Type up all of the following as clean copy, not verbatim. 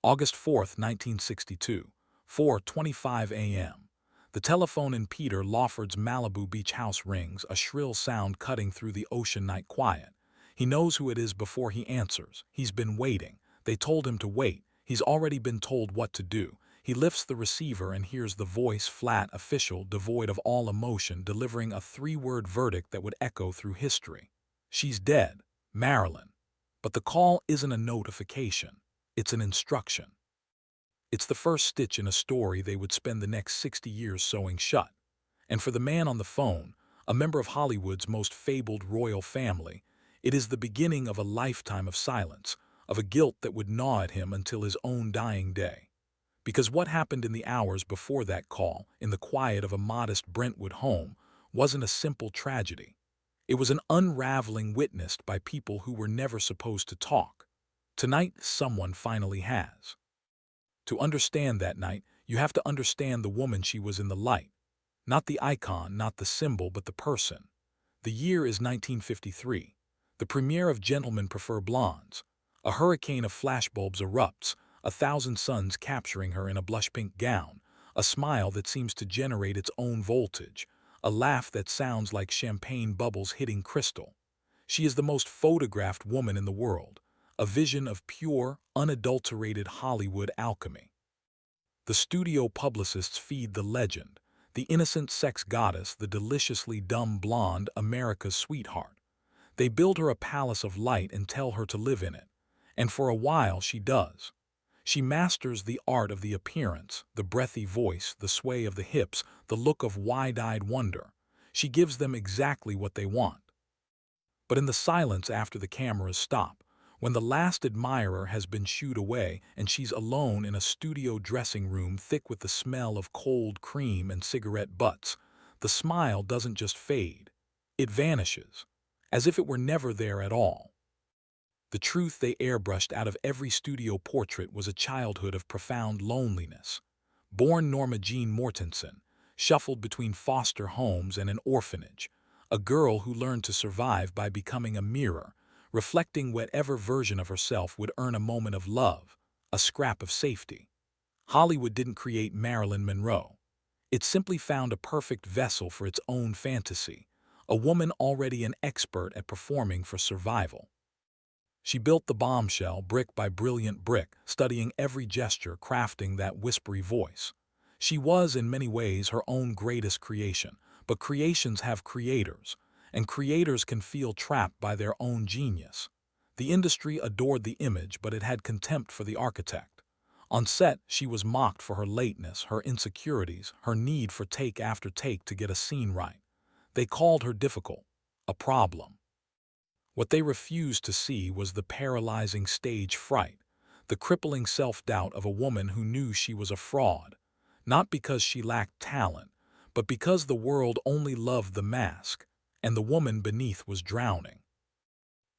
August 4th, 1962, 4:25 a.m. The telephone in Peter Lawford's Malibu beach house rings, a shrill sound cutting through the ocean night quiet. He knows who it is before he answers. He's been waiting. They told him to wait. He's already been told what to do. He lifts the receiver and hears the voice, flat, official, devoid of all emotion, delivering a three-word verdict that would echo through history. She's dead, Marilyn. But the call isn't a notification. It's an instruction. It's the first stitch in a story they would spend the next 60 years sewing shut. And for the man on the phone, a member of Hollywood's most fabled royal family, it is the beginning of a lifetime of silence, of a guilt that would gnaw at him until his own dying day. Because what happened in the hours before that call, in the quiet of a modest Brentwood home, wasn't a simple tragedy. It was an unraveling witnessed by people who were never supposed to talk. Tonight, someone finally has. To understand that night, you have to understand the woman she was in the light. Not the icon, not the symbol, but the person. The year is 1953. The premiere of Gentlemen Prefer Blondes. A hurricane of flashbulbs erupts, 1,000 suns capturing her in a blush-pink gown, a smile that seems to generate its own voltage, a laugh that sounds like champagne bubbles hitting crystal. She is the most photographed woman in the world, a vision of pure, unadulterated Hollywood alchemy. The studio publicists feed the legend, the innocent sex goddess, the deliciously dumb blonde, America's sweetheart. They build her a palace of light and tell her to live in it. And for a while she does. She masters the art of the appearance, the breathy voice, the sway of the hips, the look of wide-eyed wonder. She gives them exactly what they want. But in the silence after the cameras stop, when the last admirer has been shooed away and she's alone in a studio dressing room thick with the smell of cold cream and cigarette butts, the smile doesn't just fade. It vanishes, as if it were never there at all. The truth they airbrushed out of every studio portrait was a childhood of profound loneliness. Born Norma Jean Mortensen, shuffled between foster homes and an orphanage, a girl who learned to survive by becoming a mirror, reflecting whatever version of herself would earn a moment of love, a scrap of safety. Hollywood didn't create Marilyn Monroe. It simply found a perfect vessel for its own fantasy, a woman already an expert at performing for survival. She built the bombshell brick by brilliant brick, studying every gesture, crafting that whispery voice. She was, in many ways, her own greatest creation, but creations have creators, and creators can feel trapped by their own genius. The industry adored the image, but it had contempt for the architect. On set, she was mocked for her lateness, her insecurities, her need for take after take to get a scene right. They called her difficult, a problem. What they refused to see was the paralyzing stage fright, the crippling self-doubt of a woman who knew she was a fraud, not because she lacked talent, but because the world only loved the mask, and the woman beneath was drowning.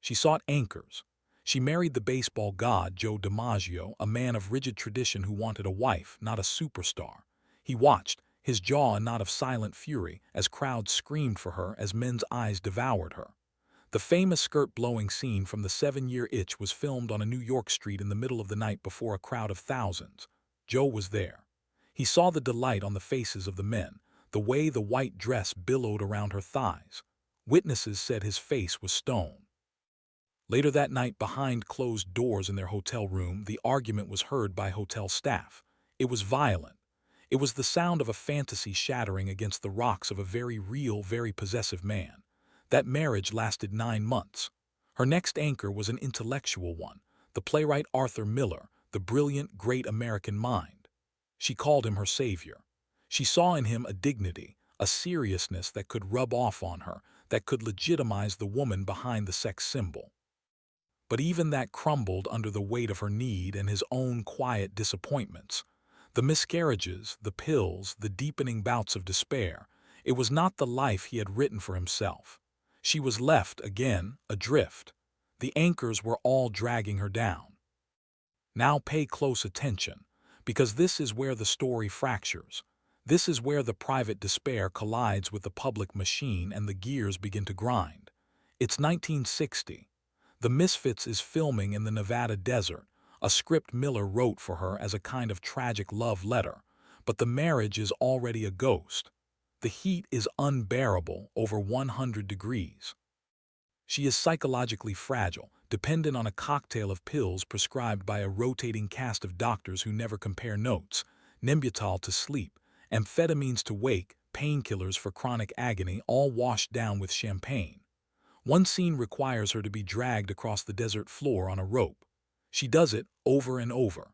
She sought anchors. She married the baseball god Joe DiMaggio, a man of rigid tradition who wanted a wife, not a superstar. He watched, his jaw a knot of silent fury, as crowds screamed for her, as men's eyes devoured her. The famous skirt-blowing scene from The 7-Year Itch was filmed on a New York street in the middle of the night before a crowd of thousands. Joe was there. He saw the delight on the faces of the men, the way the white dress billowed around her thighs. Witnesses said his face was stone. Later that night, behind closed doors in their hotel room, the argument was heard by hotel staff. It was violent. It was the sound of a fantasy shattering against the rocks of a very real, very possessive man. That marriage lasted 9 months. Her next anchor was an intellectual one, the playwright Arthur Miller, the brilliant, great American mind. She called him her savior. She saw in him a dignity, a seriousness that could rub off on her, that could legitimize the woman behind the sex symbol. But even that crumbled under the weight of her need and his own quiet disappointments. The miscarriages, the pills, the deepening bouts of despair. It was not the life he had written for himself. She was left, again, adrift. The anchors were all dragging her down. Now pay close attention, because this is where the story fractures. This is where the private despair collides with the public machine and the gears begin to grind. It's 1960. The Misfits is filming in the Nevada desert, a script Miller wrote for her as a kind of tragic love letter, but the marriage is already a ghost. The heat is unbearable, over 100 degrees. She is psychologically fragile, dependent on a cocktail of pills prescribed by a rotating cast of doctors who never compare notes, Nembutal to sleep, amphetamines to wake, painkillers for chronic agony, all washed down with champagne. One scene requires her to be dragged across the desert floor on a rope. She does it over and over.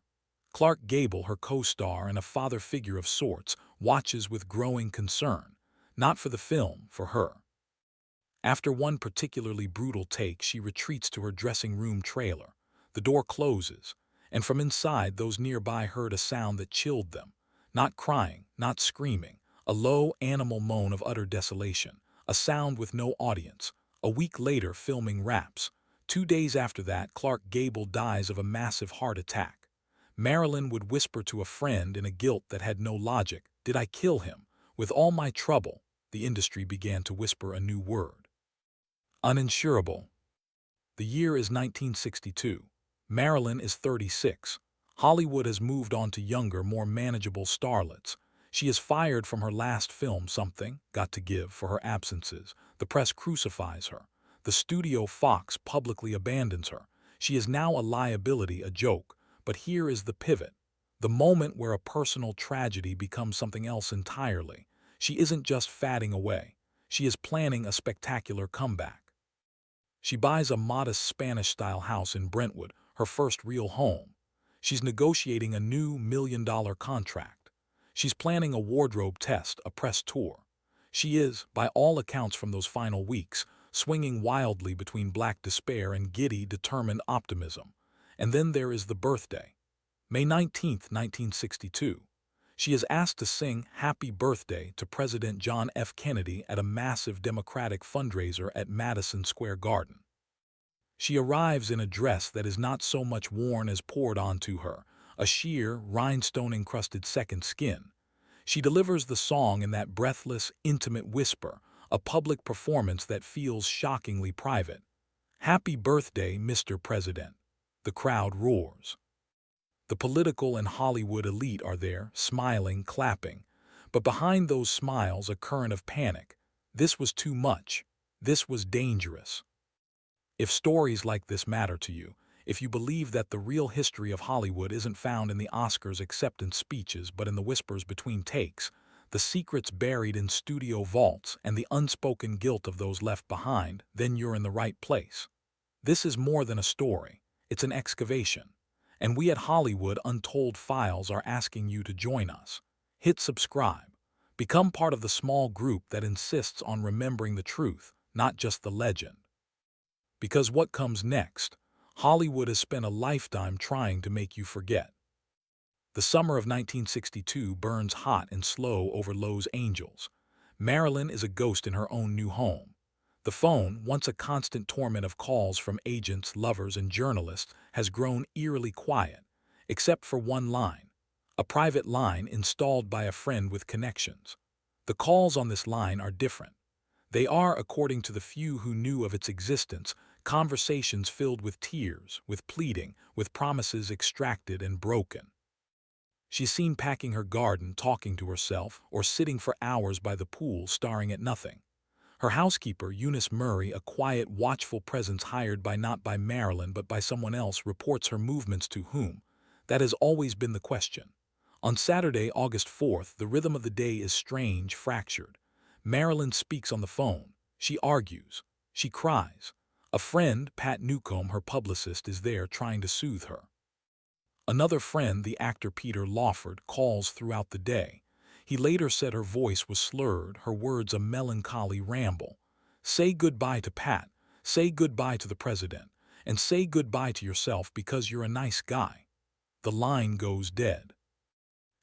Clark Gable, her co-star and a father figure of sorts, watches with growing concern. Not for the film, for her. After one particularly brutal take, she retreats to her dressing room trailer. The door closes, and from inside those nearby heard a sound that chilled them. Not crying, not screaming, a low animal moan of utter desolation, a sound with no audience. A week later, filming wraps. 2 days after that, Clark Gable dies of a massive heart attack. Marilyn would whisper to a friend in a guilt that had no logic, "Did I kill him? With all my trouble." The industry began to whisper a new word. Uninsurable. The year is 1962. Marilyn is 36. Hollywood has moved on to younger, more manageable starlets. She is fired from her last film, Something Got to Give, for her absences. The press crucifies her. The studio Fox publicly abandons her. She is now a liability, a joke. But here is the pivot. The moment where a personal tragedy becomes something else entirely. She isn't just fatting away. She is planning a spectacular comeback. She buys a modest Spanish-style house in Brentwood, her first real home. She's negotiating a new $1 million contract. She's planning a wardrobe test, a press tour. She is, by all accounts from those final weeks, swinging wildly between black despair and giddy, determined optimism. And then there is the birthday. May 19th, 1962. She is asked to sing Happy Birthday to President John F. Kennedy at a massive Democratic fundraiser at Madison Square Garden. She arrives in a dress that is not so much worn as poured onto her, a sheer, rhinestone-encrusted second skin. She delivers the song in that breathless, intimate whisper, a public performance that feels shockingly private. "Happy birthday, Mr. President." The crowd roars. The political and Hollywood elite are there, smiling, clapping. But behind those smiles, a current of panic. This was too much. This was dangerous. If stories like this matter to you, if you believe that the real history of Hollywood isn't found in the Oscars acceptance speeches but in the whispers between takes, the secrets buried in studio vaults and the unspoken guilt of those left behind, then you're in the right place. This is more than a story. It's an excavation. And we at Hollywood Untold Files are asking you to join us. Hit subscribe. Become part of the small group that insists on remembering the truth, not just the legend. Because what comes next? Hollywood has spent a lifetime trying to make you forget. The summer of 1962 burns hot and slow over Los Angeles. Marilyn is a ghost in her own new home. The phone, once a constant torment of calls from agents, lovers, and journalists, has grown eerily quiet, except for one line, a private line installed by a friend with connections. The calls on this line are different. They are, according to the few who knew of its existence, conversations filled with tears, with pleading, with promises extracted and broken. She's seen packing her garden, talking to herself, or sitting for hours by the pool staring at nothing. Her housekeeper, Eunice Murray, a quiet, watchful presence hired not by Marilyn but by someone else, reports her movements to whom? That has always been the question. On Saturday, August 4th, the rhythm of the day is strange, fractured. Marilyn speaks on the phone. She argues. She cries. A friend, Pat Newcomb, her publicist, is there trying to soothe her. Another friend, the actor Peter Lawford, calls throughout the day. He later said her voice was slurred, her words a melancholy ramble. Say goodbye to Pat, say goodbye to the president, and say goodbye to yourself because you're a nice guy. The line goes dead.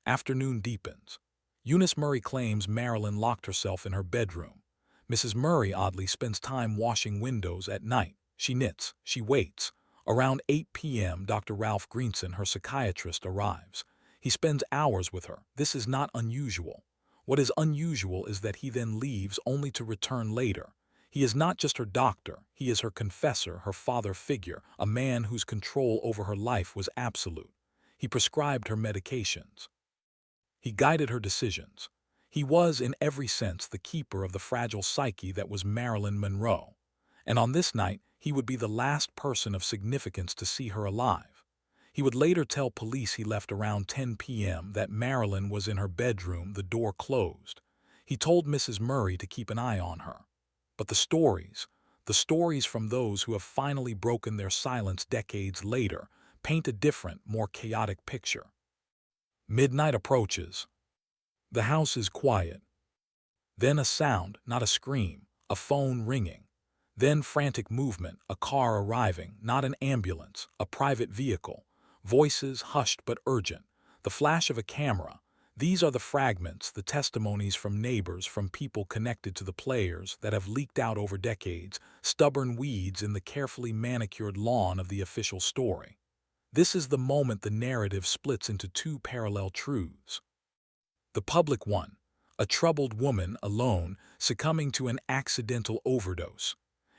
Afternoon deepens. Eunice Murray claims Marilyn locked herself in her bedroom. Mrs. Murray oddly spends time washing windows at night. She knits, she waits. Around 8 p.m., Dr. Ralph Greenson, her psychiatrist, arrives. He spends hours with her. This is not unusual. What is unusual is that he then leaves only to return later. He is not just her doctor, he is her confessor, her father figure, a man whose control over her life was absolute. He prescribed her medications. He guided her decisions. He was, in every sense, the keeper of the fragile psyche that was Marilyn Monroe. And on this night, he would be the last person of significance to see her alive. He would later tell police he left around 10 p.m. that Marilyn was in her bedroom, the door closed. He told Mrs. Murray to keep an eye on her. But the stories from those who have finally broken their silence decades later, paint a different, more chaotic picture. Midnight approaches. The house is quiet. Then a sound, not a scream, a phone ringing. Then frantic movement, a car arriving, not an ambulance, a private vehicle. Voices hushed but urgent. The flash of a camera. These are the fragments, the testimonies from neighbors, from people connected to the players that have leaked out over decades, stubborn weeds in the carefully manicured lawn of the official story. This is the moment the narrative splits into two parallel truths. The public one, a troubled woman alone succumbing to an accidental overdose.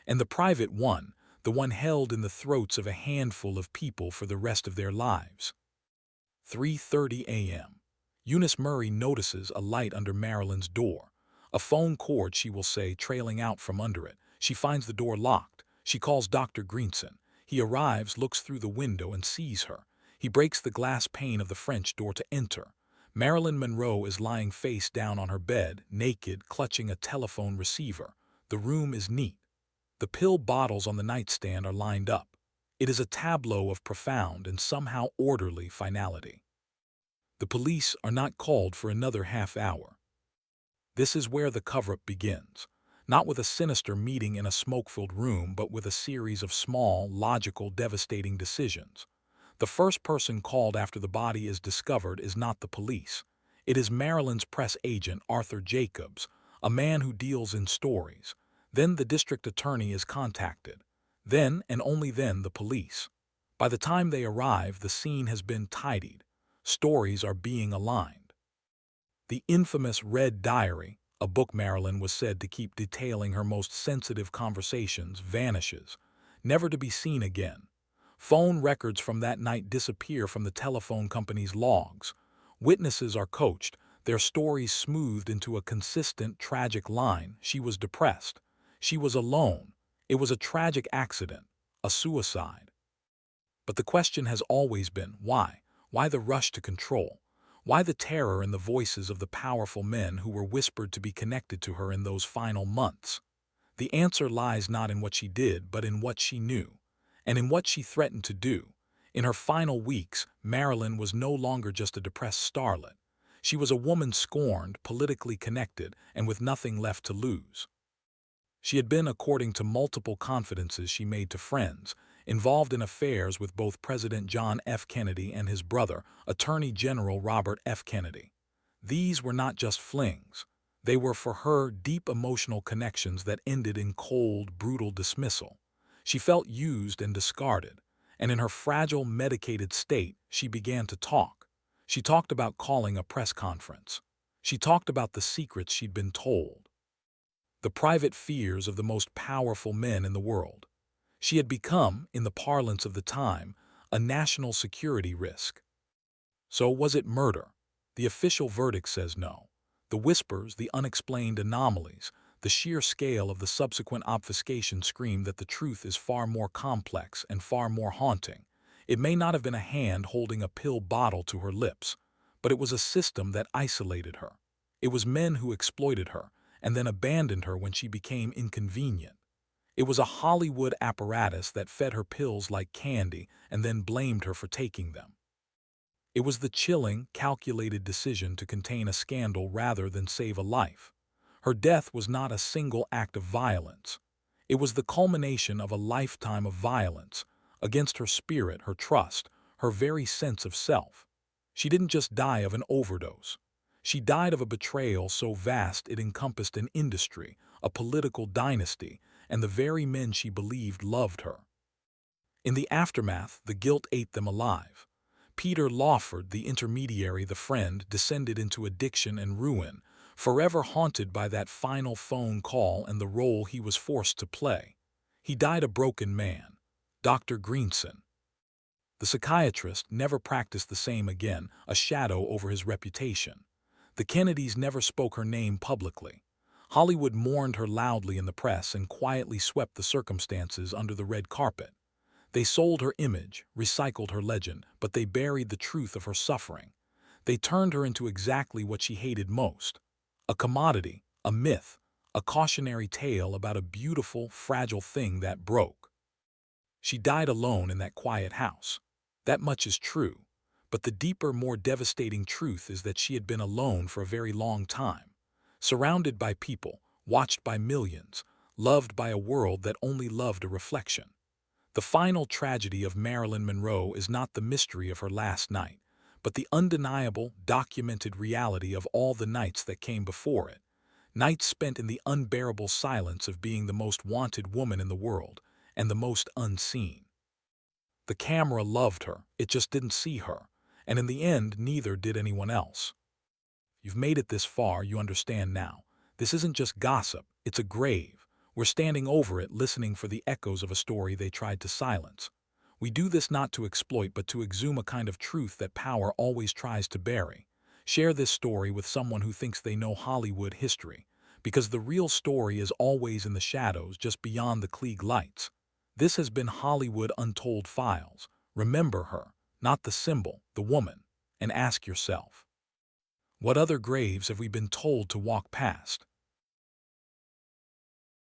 And the private one, the one held in the throats of a handful of people for the rest of their lives. 3:30 a.m. Eunice Murray notices a light under Marilyn's door. A phone cord, she will say, trailing out from under it. She finds the door locked. She calls Dr. Greenson. He arrives, looks through the window, and sees her. He breaks the glass pane of the French door to enter. Marilyn Monroe is lying face down on her bed, naked, clutching a telephone receiver. The room is neat. The pill bottles on the nightstand are lined up. It is a tableau of profound and somehow orderly finality. The police are not called for another half hour. This is where the cover-up begins. Not with a sinister meeting in a smoke-filled room, but with a series of small, logical, devastating decisions. The first person called after the body is discovered is not the police. It is Marilyn's press agent, Arthur Jacobs, a man who deals in stories. Then the district attorney is contacted. Then, and only then, the police. By the time they arrive, the scene has been tidied. Stories are being aligned. The infamous Red Diary, a book Marilyn was said to keep detailing her most sensitive conversations, vanishes, never to be seen again. Phone records from that night disappear from the telephone company's logs. Witnesses are coached, their stories smoothed into a consistent, tragic line. She was depressed. She was alone. It was a tragic accident, a suicide. But the question has always been, why? Why the rush to control? Why the terror in the voices of the powerful men who were whispered to be connected to her in those final months? The answer lies not in what she did, but in what she knew, and in what she threatened to do. In her final weeks, Marilyn was no longer just a depressed starlet. She was a woman scorned, politically connected, and with nothing left to lose. She had been, according to multiple confidences she made to friends, involved in affairs with both President John F. Kennedy and his brother, Attorney General Robert F. Kennedy. These were not just flings. They were, for her, deep emotional connections that ended in cold, brutal dismissal. She felt used and discarded, and in her fragile, medicated state, she began to talk. She talked about calling a press conference. She talked about the secrets she'd been told, the private fears of the most powerful men in the world. She had become, in the parlance of the time, a national security risk. So was it murder? The official verdict says no. The whispers, the unexplained anomalies, the sheer scale of the subsequent obfuscation scream that the truth is far more complex and far more haunting. It may not have been a hand holding a pill bottle to her lips, but it was a system that isolated her. It was men who exploited her and then abandoned her when she became inconvenient. It was a Hollywood apparatus that fed her pills like candy and then blamed her for taking them. It was the chilling, calculated decision to contain a scandal rather than save a life. Her death was not a single act of violence. It was the culmination of a lifetime of violence against her spirit, her trust, her very sense of self. She didn't just die of an overdose. She died of a betrayal so vast it encompassed an industry, a political dynasty, and the very men she believed loved her. In the aftermath, the guilt ate them alive. Peter Lawford, the intermediary, the friend, descended into addiction and ruin. forever haunted by that final phone call and the role he was forced to play. He died a broken man. Dr. Greenson, the psychiatrist, never practiced the same again, a shadow over his reputation. The Kennedys never spoke her name publicly. Hollywood mourned her loudly in the press and quietly swept the circumstances under the red carpet. They sold her image, recycled her legend, but they buried the truth of her suffering. They turned her into exactly what she hated most: a commodity, a myth, a cautionary tale about a beautiful, fragile thing that broke. She died alone in that quiet house. That much is true, but the deeper, more devastating truth is that she had been alone for a very long time, surrounded by people, watched by millions, loved by a world that only loved a reflection. The final tragedy of Marilyn Monroe is not the mystery of her last night, but the undeniable, documented reality of all the nights that came before it. Nights spent in the unbearable silence of being the most wanted woman in the world, and the most unseen. The camera loved her, it just didn't see her, and in the end, neither did anyone else. You've made it this far, you understand now. This isn't just gossip, it's a grave. We're standing over it, listening for the echoes of a story they tried to silence. We do this not to exploit, but to exhume a kind of truth that power always tries to bury. Share this story with someone who thinks they know Hollywood history, because the real story is always in the shadows, just beyond the Klieg lights. This has been Hollywood Untold Files. Remember her, not the symbol, the woman, and ask yourself, what other graves have we been told to walk past?